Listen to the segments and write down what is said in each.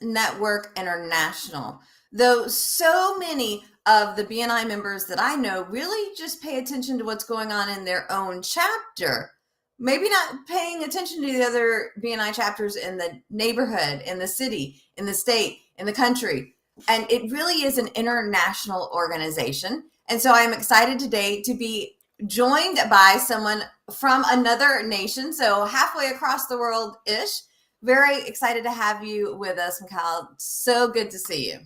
Network International. Though so many of the BNI members that I know really just pay attention to what's going on in their own chapter, maybe not paying attention to the other BNI chapters in the neighborhood, in the city, in the state, in the country. And it really is an international organization. And so I'm excited today to be joined by someone from another nation, so halfway across the world ish. Very excited to have you with us, Mikhal. So good to see you.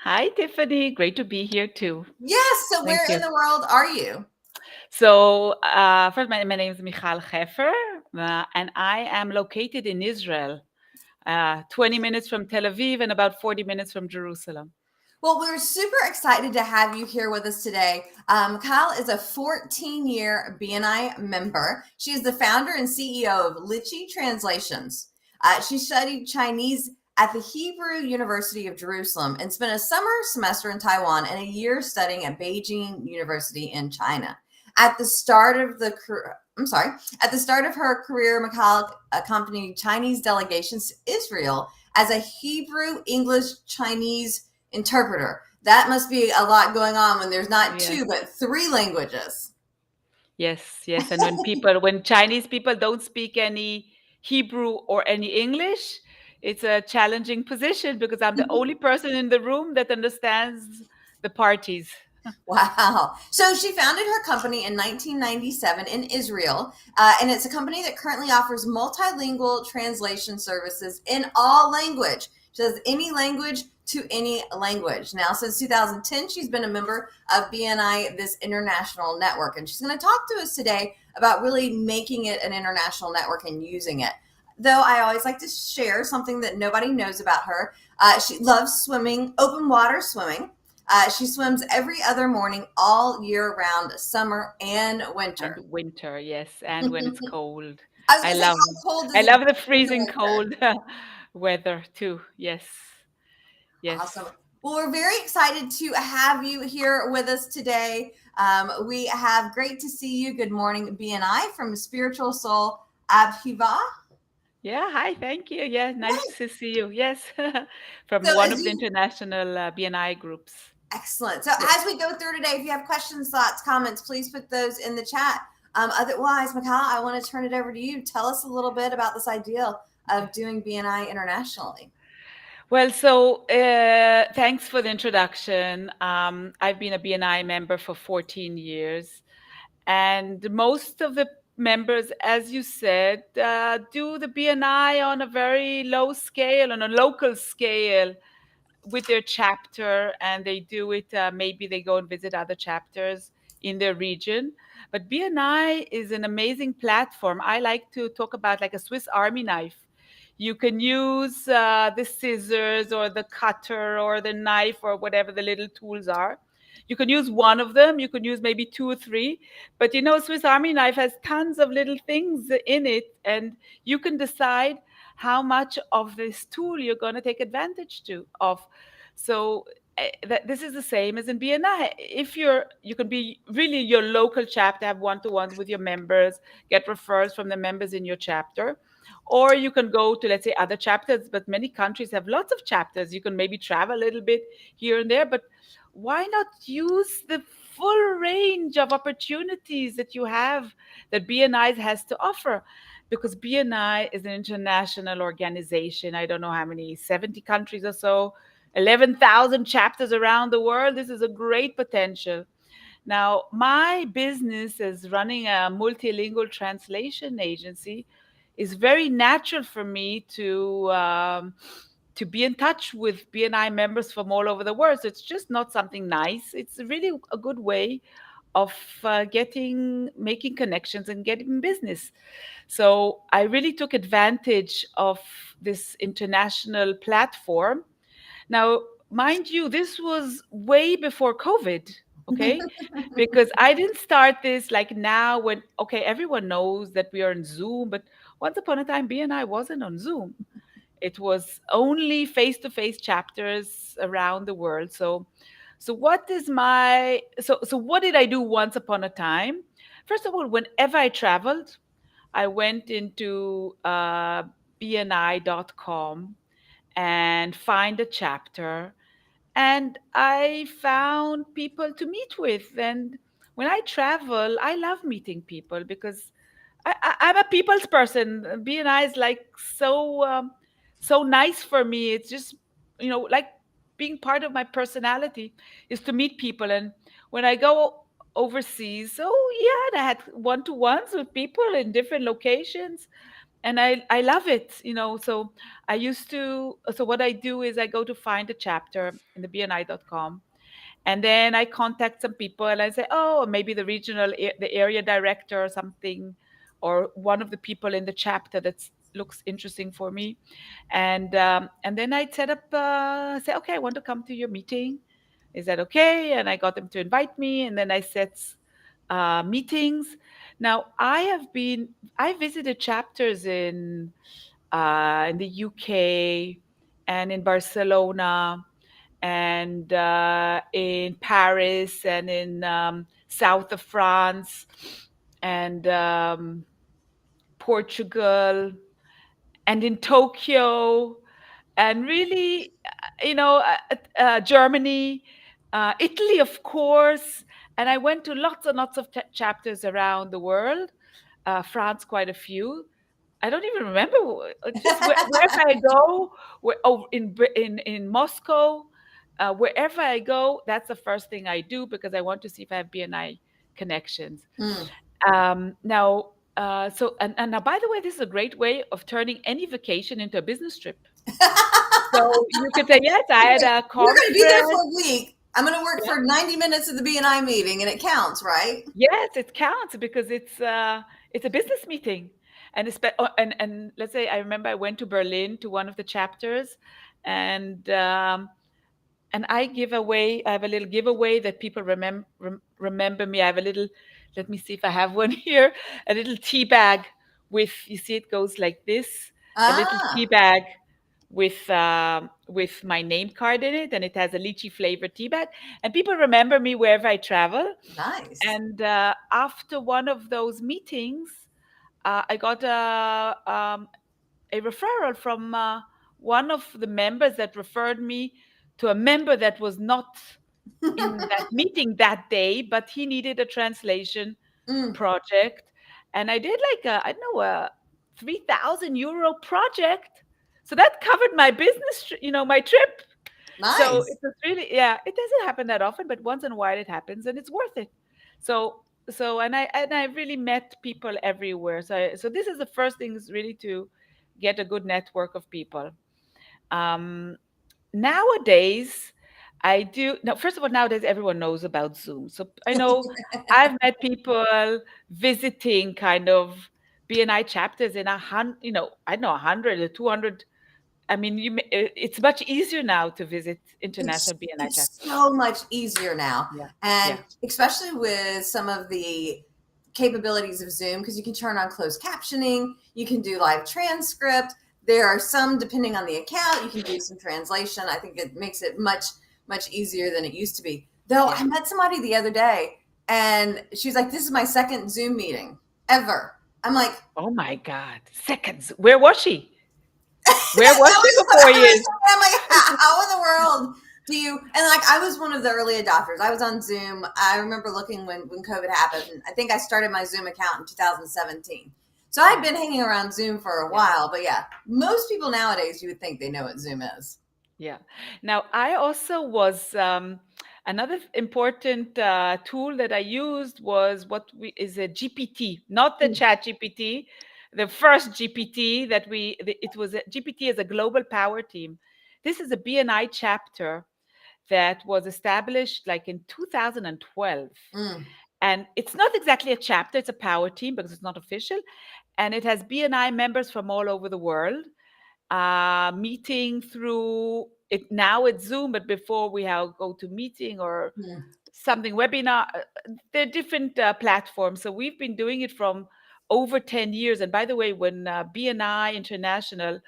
Hi, Tiffanie. Great to be here too. Yes. So Thank where in you. the world are you? So, first, my name is Mikhal Heffer, and I am located in Israel, 20 minutes from Tel Aviv and about 40 minutes from Jerusalem. Well, we're super excited to have you here with us today. Kyle is a 14-year BNI member. She is the founder and CEO of Lichi Translations. She studied Chinese at the Hebrew University of Jerusalem and spent a summer semester in Taiwan and a year studying at Beijing University in China. At the start of her career, Mikhal accompanied Chinese delegations to Israel as a Hebrew, English, Chinese interpreter. That must be a lot going on when there's not Yes, two, but three languages. yes. And when Chinese people don't speak any Hebrew or any English, it's a challenging position because I'm the only person in the room that understands the parties. Wow. So she founded her company in 1997 in Israel, and it's a company that currently offers multilingual translation services in all language. She says any language to any language. Now, since 2010, she's been a member of BNI, this international network, and she's going to talk to us today about really making it an international network and using it. Though I always like to share something that nobody knows about her. She loves swimming, open water swimming. She swims every other morning all year round, summer and And winter. winter, yes, I and when it's cold. was I going to say, love how cold I does it love get the in the freezing winter? cold weather too. Yes. Yes. Awesome. Well, we're very excited to have you here with us today. We have great to see you. Good morning, BNI from Spiritual Soul Abhiva. Yeah, hi, thank you. Yeah, nice Right. to see you. Yes. From So, one as of the you international BNI groups. excellent. So, Yeah. as we go through today, if you have questions, thoughts, comments, please put those in the chat. Otherwise, Mikhal, I want to turn it over to you. Tell us a little bit about this idea of doing BNI internationally. Well, so thanks for the introduction. I've been a BNI member for 14 years, and most of the members, as you said, do the BNI on a very low scale, on a local scale with their chapter, and they do it, maybe they go and visit other chapters in their region. But BNI is an amazing platform. I like to talk about like a Swiss Army knife. You can use the scissors or the cutter or the knife or whatever the little tools are. You can use one of them. You can use maybe two or three. But you know, Swiss Army knife has tons of little things in it, and you can decide how much of this tool you're going to take advantage of. So this is the same as in BNI. If you can be really your local chapter, have one-to-ones with your members, get referrals from the members in your chapter, or you can go to, let's say, other chapters. But many countries have lots of chapters. You can maybe travel a little bit here and there, but why not use the full range of opportunities that you have, that BNI has to offer? Because BNI is an international organization. I don't know how many, 70 countries or so, 11,000 chapters around the world. This is a great potential. Now, my business as running a multilingual translation agency is very natural for me to be in touch with BNI members from all over the world. So it's just not something nice. It's really a good way of making connections and getting business. So I really took advantage of this international platform. Now, mind you, this was way before COVID, okay? Because I didn't start this like now when, okay, everyone knows that we are on Zoom, but once upon a time, BNI wasn't on Zoom. It was only face-to-face chapters around the world. So what did I do once upon a time? First of all, whenever I traveled, I went into bni.com, and find a chapter. And I found people to meet with. And when I travel, I love meeting people because I'm a people's person. BNI is like so nice for me. It's just, like being part of my personality is to meet people. And when I go overseas, yeah, I had one-to-ones with people in different locations, and I love it. So so what I do is I go to find a chapter in the bni.com, and then I contact some people and I say, oh, maybe the area director or something, or one of the people in the chapter that looks interesting for me. And then I'd set up, say, okay, I want to come to your meeting. Is that okay? And I got them to invite me, and then I set meetings. Now I visited chapters in the UK and in Barcelona and in Paris and in south of France and Portugal and in Tokyo and really, Germany, Italy, of course. And I went to lots and lots of chapters around the world, France, quite a few. I don't even remember. Just wherever I go, in Moscow, wherever I go, that's the first thing I do because I want to see if I have BNI connections. Mm. And now, by the way, this is a great way of turning any vacation into a business trip. So you could say, yes, I had a We're going to be there for conference. a week. I'm going to work for 90 minutes at the BNI meeting, and it counts, right? Yes, it counts because it's a business meeting. And let's say I remember I went to Berlin to one of the chapters, and I have a little giveaway that people remember me. I have a little, let me see if I have one here, a little tea bag with, you see, it goes like this, a little tea Ah, bag with my name card in it, and it has a lychee flavored tea bag, and people remember me wherever I travel. nice. And after one of those meetings, I got a referral from one of the members that referred me to a member that was not in that meeting that day, but he needed a translation Mm, project. And I did like I don't know, a 3,000 euro project. So that covered my business, my trip. So nice. it was really, yeah, it doesn't happen that often, but once in a while it happens and it's worth it. And I really met people everywhere. So this is the first thing, is really to get a good network of people. Um, Nowadays, I do now. First of all, nowadays everyone knows about Zoom. So I know I've met people visiting kind of BNI chapters in I don't know, 100 or 200. I mean, it's much easier now to visit It's international BNI chapters. it's so much easier now, Yeah, and yeah. especially with some of the capabilities of Zoom, because you can turn on closed captioning, you can do live transcript. There are some, depending on the account, you can do some translation. I think it makes it much easier than it used to be. Though I Yeah. met somebody the other day, and she was like, "This is my second Zoom meeting ever." I'm like, Oh my God. Seconds. Where was she? Where that was she was what before I was you? saying. I'm like, how in the world do you? And like, I was one of the early adopters. I was on Zoom. I remember looking when COVID happened. I think I started my Zoom account in 2017. So I've Yeah. been hanging around Zoom for a Yeah. while. But yeah, most people nowadays, you would think they know what Zoom is. Yeah. Now, I also was another important tool that I used was is a GPT, not the Mm, Chat GPT, the first GPT that it was a GPT as a global power team. This is a BNI chapter that was established like in 2012. mm, And it's not exactly a chapter, it's a power team because it's not official. And it has BNI members from all over the world meeting through it. Now it's Zoom, but before we have go to meeting or mm, something webinar. There are different platforms. So we've been doing it from over 10 years. And by the way, when BNI International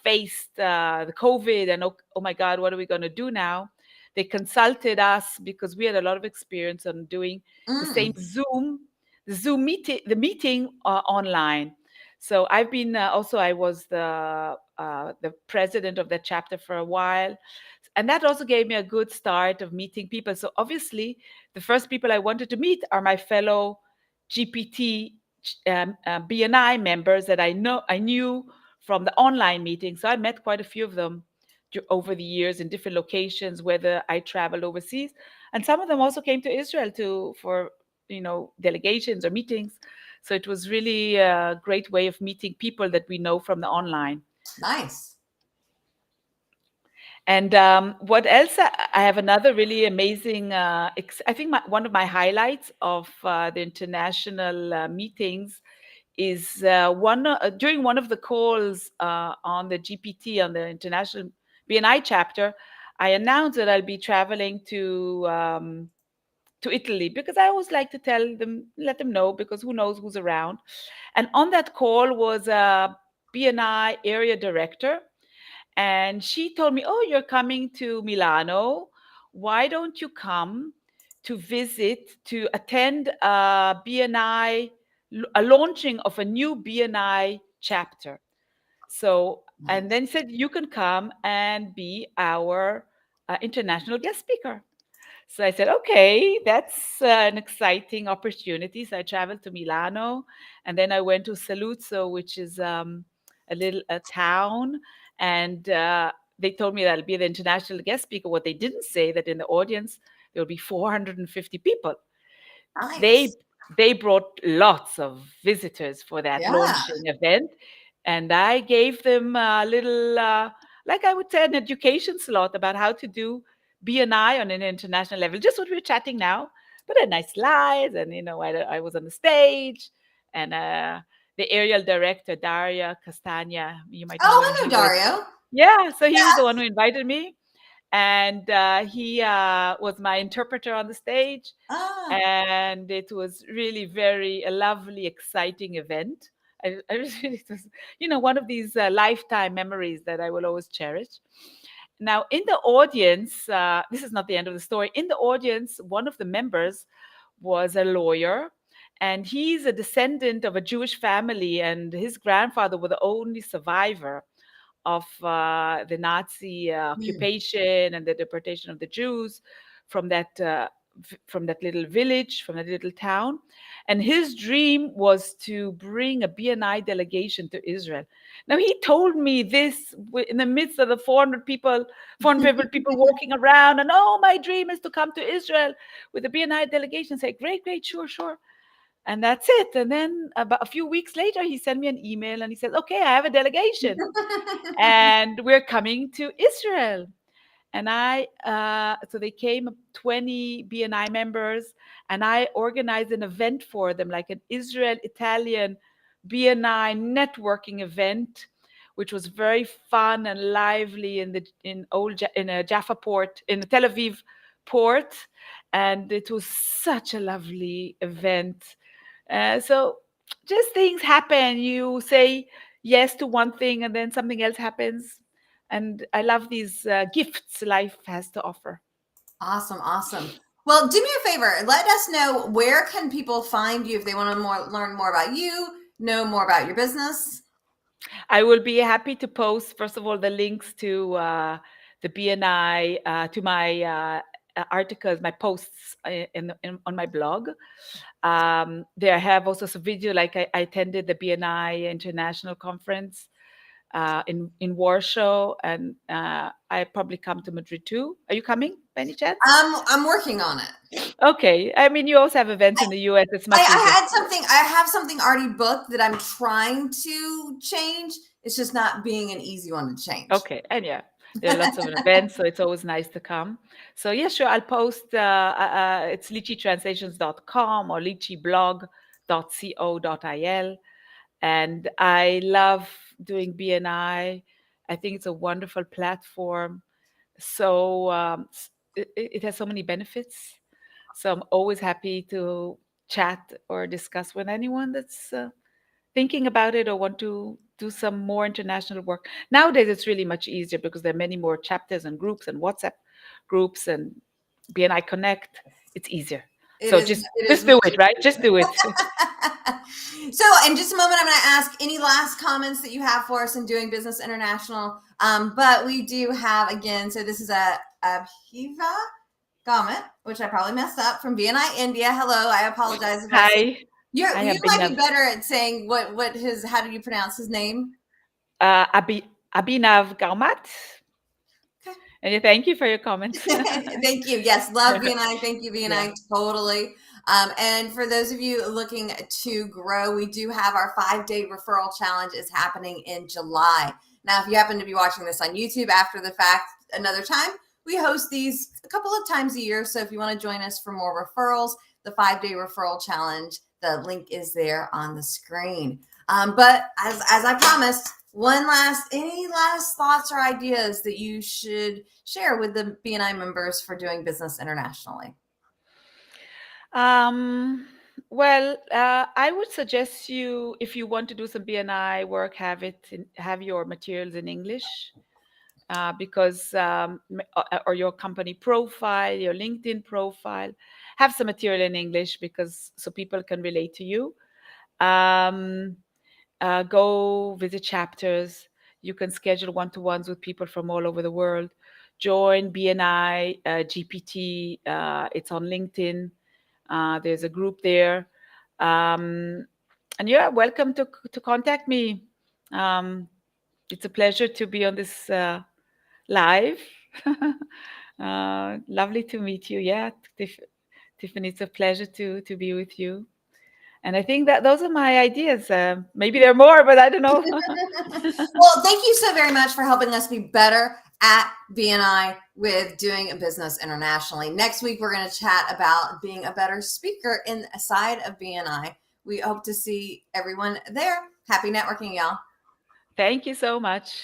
faced the COVID and oh my God, what are we going to do now? They consulted us because we had a lot of experience on doing the same mm. the Zoom meeting, the meeting online. So I've been also I was the president of that chapter for a while, and that also gave me a good start of meeting people. So obviously, the first people I wanted to meet are my fellow GPT BNI members that I knew from the online meeting. So I met quite a few of them over the years in different locations, whether I traveled overseas, and some of them also came to Israel for delegations or meetings. So it was really a great way of meeting people that we know from the online. Nice. And what else? I have another really amazing. I think one of my highlights of the international meetings is during one of the calls on the GPT on the international BNI chapter. I announced that I'll be traveling to Italy, because I always like to let them know, because who knows who's around. And on that call was a BNI area director, and she told me, "Oh, you're coming to Milano. Why don't you come to visit, to attend a BNI, a launching of a new BNI chapter?" So, and Nice. then said, "You can come and be our international guest speaker." So I said, "Okay, that's an exciting opportunity." So I traveled to Milano, and then I went to Saluzzo, which is a town, and they told me that I'll be the international guest speaker. What they didn't say, that in the audience there will be 450 people. They Nice. they brought lots of visitors for that Yeah. launching event, and I gave them a little, like I would say, an education slot about how to do BNI on an international level. Just what we're chatting now, but a nice slides, and I was on the stage, and the aerial director Daria Castagna, you might know Oh, him. hello, He was, Dario. yeah, so he was the one Yes. who invited me, and he was my interpreter on the stage, Ah, and it was really a lovely, exciting event. I was really, it was, one of these lifetime memories that I will always cherish. Now, in the audience, this is not the end of the story. In the audience, one of the members was a lawyer, and he's a descendant of a Jewish family, and his grandfather was the only survivor of the Nazi hmm. occupation and the deportation of the Jews from that little village, from that little town. And his dream was to bring a BNI delegation to Israel. Now, he told me this in the midst of the 400 people walking around, and oh, my dream is to come to Israel with a BNI delegation. Say, great, great, sure, sure. And that's it. And then about a few weeks later, he sent me an email and he said, "Okay, I have a delegation and we're coming to Israel." And so they came, 20 BNI members, and I organized an event for them, like an Israel Italian BNI networking event, which was very fun and lively in a Jaffa port, in the Tel Aviv port, and it was such a lovely event. So just things happen. You say yes to one thing, and then something else happens. And I love these gifts life has to offer. Awesome, awesome. Well, do me a favor. Let us know, where can people find you if they want to learn more about you, know more about your business. I will be happy to post, first of all, the links to the BNI, to my articles, my posts on my blog. There I have also some video, like I attended the BNI International Conference in Warsaw, and I probably come to Madrid too. Are you coming by any chance? I'm working on it. Okay. I mean, you also have events in the US. It's much easier. I have something already booked that I'm trying to change. It's just not being an easy one to change. Okay. And yeah, there are lots of events, so it's always nice to come. So yeah, sure. I'll post, it's lichitranslations.com or lichiblog.co.il. And I love doing BNI. I think it's a wonderful platform. So it has so many benefits. So I'm always happy to chat or discuss with anyone that's thinking about it or want to do some more international work. Nowadays, it's really much easier because there are many more chapters and groups and WhatsApp groups and BNI Connect. It's easier. So just do it, right? Just do it. So in just a moment, I'm going to ask any last comments that you have for us in Doing Business International. But we do have, again, so this is a Abhiva comment, which I probably messed up, from BNI India. Hello, I apologize if I said. You might be better at saying how do you pronounce his name? Abhinav Garmat. Okay. And thank you for your comments. Thank you. Yes, love BNI. Thank you, BNI. Yeah. Totally. And for those of you looking to grow, we do have our 5-day referral challenge is happening in July. Now, if you happen to be watching this on YouTube after the fact another time, we host these a couple of times a year. So if you want to join us for more referrals, the 5-day referral challenge, the link is there on the screen. But as I promised, any last thoughts or ideas that you should share with the BNI members for Doing Business Internationally? Well, I would suggest you, if you want to do some BNI work, have your materials in English, because or your company profile, your LinkedIn profile, have some material in English so people can relate to you. Go visit chapters. You can schedule one-to-ones with people from all over the world. Join BNI GPT. It's on LinkedIn. There's a group there. And you're welcome to contact me. It's a pleasure to be on this live. Lovely to meet you. Yeah, Tiffanie, it's a pleasure to be with you. And I think that those are my ideas. Maybe there are more, but I don't know. Well, thank you so very much for helping us be better at BNI with Doing Business Internationally. Next week, we're going to chat about being a better speaker inside of BNI. We hope to see everyone there. Happy networking, y'all. Thank you so much.